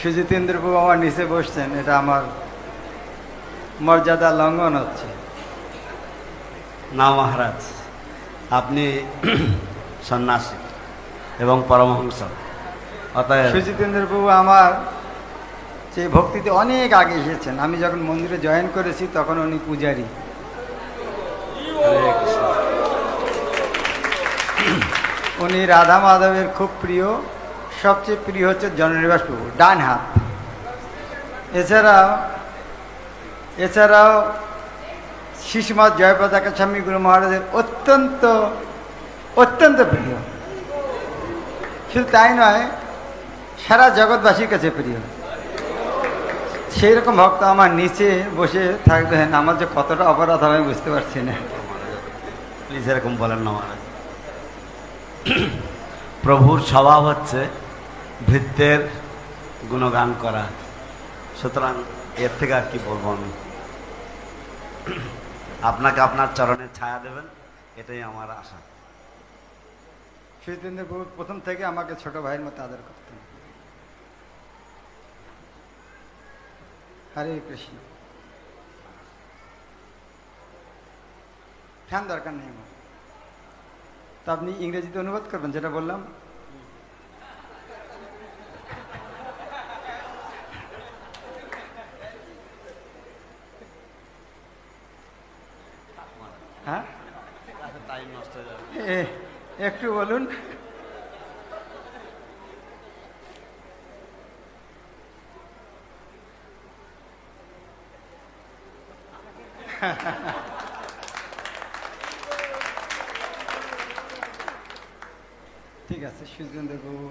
সুজিতেন্দ্র বাবু আমার নিচে বসছেন, এটা আমার মর্যাদা লঙ্ঘন হচ্ছে। না মহারাজ, আপনি সন্ন্যাসী এবং পরমহংস, অতএব সুজিতেন্দ্র বাবু আমার যে ভক্তিতে অনেক আগে এসেছেন। আমি যখন মন্দিরে জয়েন করেছি তখন উনি পূজারী। হরে কৃষ্ণ। উনি রাধা মাধবের খুব প্রিয়, সবচেয়ে প্রিয় হচ্ছে জননিবাস প্রভু, ডান হাত। এছাড়াও শিশুমৎ জয়প্রতাকা স্বামী গুরু মহারাজের অত্যন্ত অত্যন্ত প্রিয়। শুধু তাই নয়, সারা জগৎবাসীর কাছে প্রিয়। সেই রকম ভক্ত আমার নিচে বসে থাকবেন, আমার যে কতটা অপরাধ হবে বুঝতে পারছি না। প্লিজ এরকম বলেন না মহারাজ। প্রভুর স্বভাব হচ্ছে ভৃত্যের গুণগান করা, সুতরাং এর থেকে আর কি বলবো আমি। আপনাকে আপনার চরণে ছায়া দেবেন, এটাই আমার আশা। সুজিতেন্দ্র বাবু প্রথম থেকে আমাকে ছোট ভাইয়ের মতো আদর করতেন। হরে কৃষ্ণ। ফ্যান দরকার নেই আমার। তা আপনি ইংরেজিতে অনুবাদ করবেন যেটা বললাম? হ্যাঁ, টাইম নষ্ট হয়ে যাবে। একটু বলুন। ঠিক আছে, সুজিতেন্দ্র বাবু